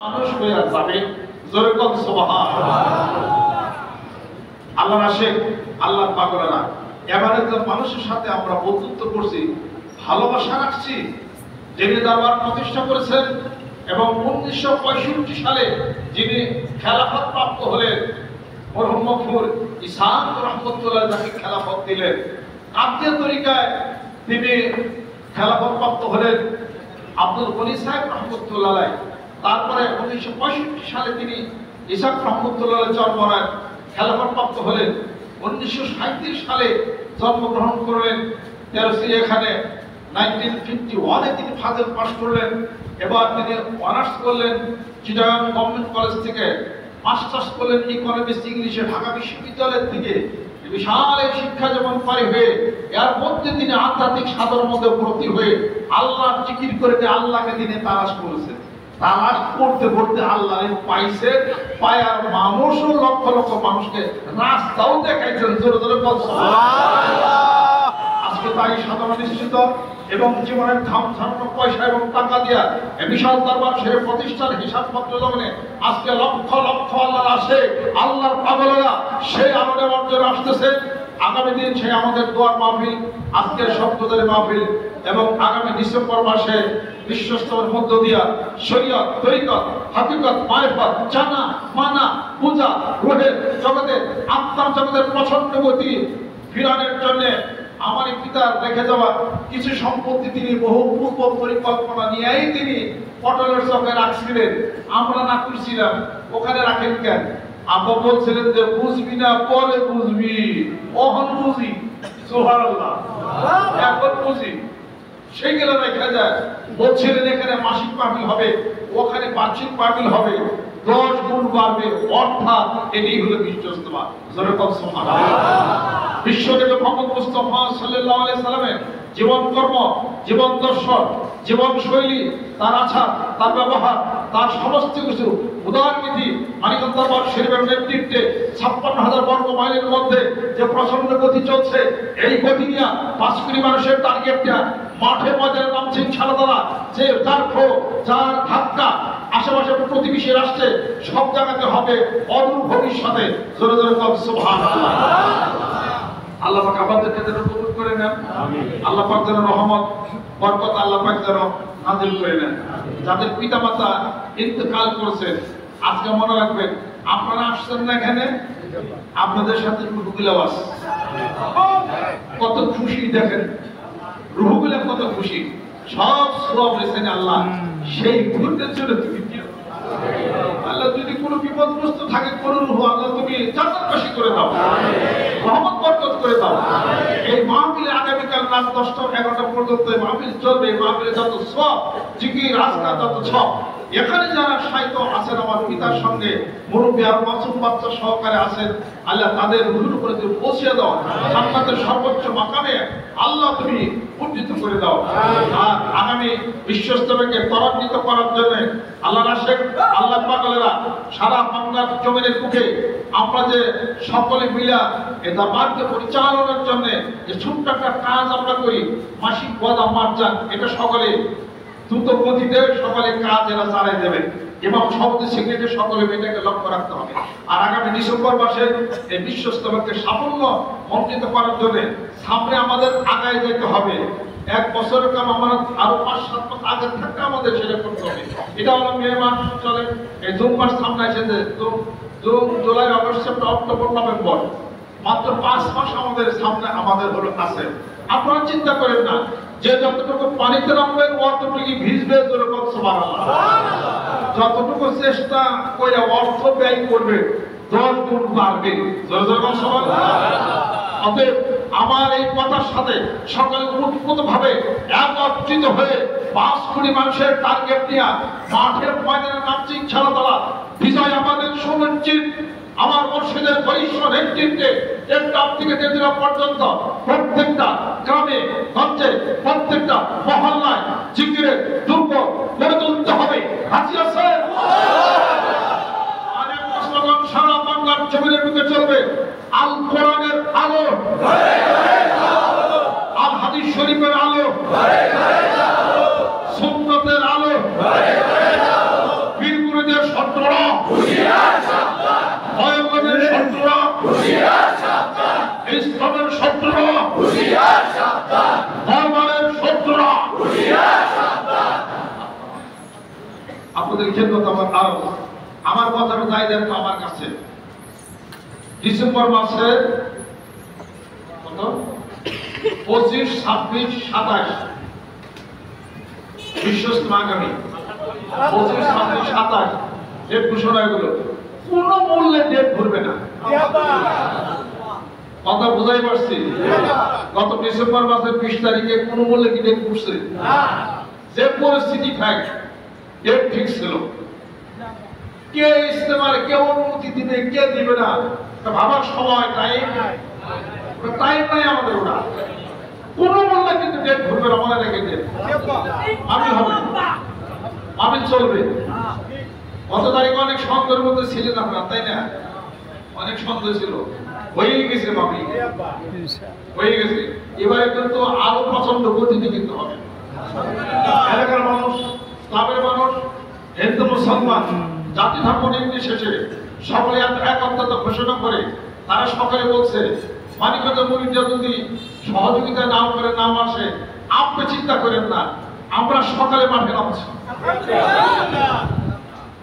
মানুষ হয়ে যাবে। জোরে বল সুবহানাল্লাহ। আল্লাহর আশিক, আল্লাহর পাগলেরা, এমন একজন মানুষের সাথে আমরা বন্ধুত্ব করছি, ভালোবাসা রাখছি, যিনি দরবার প্রতিষ্ঠা করেছেন এবং 1965 সালে যিনি খেলাফত প্রাপ্ত হলেন, মরহুম মকবুল ইসহাক রহমতুল্লাহ যাকে খেলাফত দিলেন, কাবদিয়া তরিকায় তিনি খেলাফত প্রাপ্ত হলেন আব্দুল গনি সাহেব রহমতুল্লাহ। তারপরে 1965 সালে তিনি ইসহাক রহমতুল্লাহ জন্ম নেন, খেলাফত প্রাপ্ত হলেন। 1937 সালে জন্মগ্রহণ করলেন তেরোসি এখানে। 1951-এ তিনি ফাজিল পাস করলেন। এবার তিনি অনার্স করলেন চিটাগাং গভর্নমেন্ট কলেজ থেকে, মাস্টার্স করলেন ইকোনমিক্স ইংলিশে ঢাকা বিশ্ববিদ্যালয় থেকে। বিশাল এই শিক্ষা যেমন পারি হয়ে এর মধ্যে তিনি আধ্যাত্মিক সাধনার মধ্যে ব্রতী হয়ে আল্লাহর জিকির করে আল্লাহকে তিনি তালাশ করেছেন। তালাশ করতে করতে আল্লাহ পাইছে, পায়ার মানুষও লক্ষ লক্ষ মানুষকে রাস্তাও দেখাইছেন। জোরে জোরে বল সুবহানাল্লাহ। আজকে তাই সাধনা নিশ্চিত এবং জীবনের ঘাম ঝরানো পয়সা এবং টাকা দিয়া বিশাল দরবার সেরে প্রতিষ্ঠার হিসাবপত্র জমনে আজকে লক্ষ লক্ষ আল্লাহর আসে, আল্লাহর পাগলেরা সেই আলোর অর্জনে আসতেছে। আগামী দিন সেই আমাদের দোয়ার মাহফিল, আজকের শব্দদের মাহফিল এবং আগামী ডিসেম্বর মাসে বিশ্বস্তর মধ্য দিয়া শরীয়ত, তরিকত, হাকিকত, মারিফত, জানা, মানা, পূজা, রূহের জগতে, আত্মার জগতের প্রচন্ড গতি ফিরানোর জন্য আমার পিতার রেখে যাওয়া কিছু সম্পত্তি তিনি বহু পূর্ব পরিকল্পনা নিয়েই তিনি পটলের চকে রাখছিলেন। আমরা না করছিলাম, ওখানে রাখেন কেন? আব্বা বলছিলেন যে বুঝবি না, পরে বুঝবি, অহন বুঝি। সুবহানাল্লাহ। এখন বুঝি। সেইগুলো রেখে যায়। বলছিলেন এখানে মাসিক মাহফিল হবে, ওখানে বার্ষিক মাহফিল হবে, 10 গুণ বাড়বে, অর্থাৎ এটাই হলো বিশ্বস্ততা। জোরে বল সুবহানাল্লাহ। বিশ্বনবী মুহাম্মদ মুস্তাফা সাল্লাল্লাহু আলাইহি সাল্লামের জীবন কর্ম, জীবন দর্শন, জীবন শৈলী, তার আচার, তার ব্যবহার, তার সমস্ত কিছু উদারনীতি মানিকগঞ্জ দরবার শরীফের নেতৃত্বে 56,000 বর্গ মাইলের মধ্যে যে প্রচন্ড গতি চলছে, এই গতি নিয়ে 5 কোটি মানুষের টার্গেটটা মাঠে ময়দানে নামছে ইনশাআল্লাহ। যে যার খো, যার ধাক্কা আশেপাশে প্রতিবেশী রাষ্ট্রে সব জায়গাতে হবে অদূর ভবিষ্যতে। জোরে জোরে বল সুবহানাল্লাহ। আল্লাহ পাক আমাদেরকে যেন কবুল করে নেন। আল্লাহ পাক যেন রহমত, বরকত আল্লাহ পাক যেন নাযিল করে নেন। যাদের পিতামাতা ইন্তেকাল করেছেন, আজকে মনে রাখবেন আপনারা আসছেন না এখানে, আপনাদের সাথে রুহুগুলো আছে। কত খুশি দেখেন, রুহুগুলো কত খুশি, সব সওয়াব দিয়েছেন আল্লাহ। সেই ভুলের জন্য তুমি আল্লাহ যদি কোনো বিপদগ্রস্ত থাকে, কোনো রুহ আল্লাহ তুমি জান্নাতবাসী করে দাও, রহমত বরকত করে দাও। এই মাহফিলে আগামীকাল রাত 10টা-11টা পর্যন্ত মাহফিল চলবে। মাহফিলে যত সওয়াব, জিকির, আজকার যত সওয়াব, এখানে যারা সাহিত্য আছেন আমার পিতার সঙ্গে, মুরব্বী আর মাসুম বাচ্চা সহকারে আছেন, আল্লাহ তাদের রুহের উপরে তুমি পৌঁছে দাও, জান্নাতের সর্বোচ্চ মাকামে আল্লাহ তুমি উন্নীত করে দাও। আর আগামী বিশ্বস্তকে ত্বরান্বিত করার জন্য আল্লাহর আশিক, আল্লাহ পাগলেরা সারা বাংলার জমিনের বুকে আমরা যে সকলে মিলা এই দরবারকে পরিচালনার জন্য যে ছোট্ট একটা কাজ আমরা করি, মাসিক ওয়াদা মার্জান, এটা সকলে দ্রুত গতিতে সকলে কাজ এরা চালিয়ে দেবেন এবং সভাপতি সেক্রেটারি সকলে এটাকে লক্ষ্য রাখতে হবে। আর আগামী ডিসেম্বর মাসে এই বিশ্বস্তকে সাফল্য মণ্ডিত করার জন্য সামনে আমাদের আগায় যেতে হবে। 1 বছরের কাম আমরা আরো 5-7 মাস আগে থাকতে আমাদের সেটা করতে হবে। এটা হলো মে মাস চলে, এই জুন মাস সামনে এসেছে, June, July, August, September, October, November, মাত্র 5 মাস আমাদের সামনে আমাদের হলো আছে। আপনারা চিন্তা করেন না যে যতটুকু পানিতে নামবেন অতটুকু ভিজবে। জোরে বল সুবহানাল্লাহ। যতটুকু চেষ্টা করে অর্থ ব্যয় করবে 10 গুণ বাড়বে। জোরে জোরে বল সুবহানাল্লাহ। অতএব আমার এই কথার সাথে সকলে উৎপূতভাবে একত্রিত হয়ে 5 কোটি মানুষের টার্গেট নিয়ে মাঠের ময়দানে নামছে ইনশাআল্লাহ। বিজয় আমাদের সুনিশ্চিত। আমার মুর্শিদের বলিষ্ঠ নেতৃত্বে টেকনাফ থেকে তেতুলিয়া পর্যন্ত প্রত্যেকটা গ্রামে গঞ্জে, প্রত্যেকটা মহল্লায় জিকিরের দুর্গ গড়ে তুলতে হবে। রাজি আছে? আর একটা স্লোগান সারা বাংলার জমিনের বুকে চলবে, আল কোরআনের আলো, আল হাদিস শরীফের আলো, সুন্নতের আলো, বীর গুরুদের শত্রুরা ময়মনসিংহের শত্রুরা ইসলামের শত্রুরা ধর্মের শত্রুরা আপনাদের খেদমত আমার কথাটা যাই দেন আমার কাছে ডিসেম্বর মাসে কত 25, 26, 27 বিশ্বস্তমা আগামী 25, 26, 27 ডেট ঘোষণা হলো কোন মূল্যে ডেট ঘুরবে না কথা বুঝাই পারছি গত ডিসেম্বর মাসের 20 তারিখে কোন মূল্যে কি ডেট ঘুরছে যে পরিস্থিতি ফ্যাক্ট ডেট ঠিক ছিল কে ইস্তেমার কে অনুমতি দিবে কে দিবে না ভাবার সময় টাইম নাই আমাদের ওরা কোন মূল্যে কিন্তু ডেট ঘুরবে না মনে রেখে দেন আমি হবে আমি চলবে কত তারিখ অনেক সন্দেহের মধ্যে ছিলেন আপনারা তাই না অনেক সন্দেহ ছিল হয়ে গেছে বাপি হয়ে গেছে এবারে কিন্তু আরো প্রচন্ড গতিতে কিন্তু হবে এলাকার মানুষ ক্লাবের মানুষ হিন্দু মুসলমান জাতি ধর্ম নির্বিশেষে সকলে একত্রতা ঘোষণা করে তারা সকলে বলছে মানিকগঞ্জ মুরিদরা যদি সহযোগিতা নাও করে নাম আসে আপনি চিন্তা করেন না আমরা সকালে মাঠে নামছি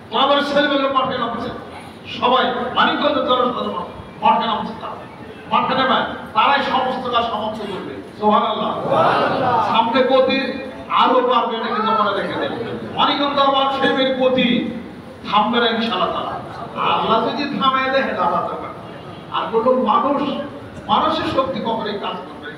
ক্লাবের ছেলেমেয়েরা মাঠে নামছে সবাই মানিকগঞ্জের জনসাধারণ মাঠে নামছে মাঠে নেবে তারাই সমস্ত কাজ সমাপ্ত করবে সুবহানাল্লাহ সামনে গতি আরো বাড়বে এটা কিন্তু মনে রেখে দেন মানিকগঞ্জ আবার সেই গতি থামবে না ইনশাআল্লাহ আল্লাহ যদি থামায় দেয় আল্লাহ আর কোনো মানুষের শক্তি কখনোই কাজ করবে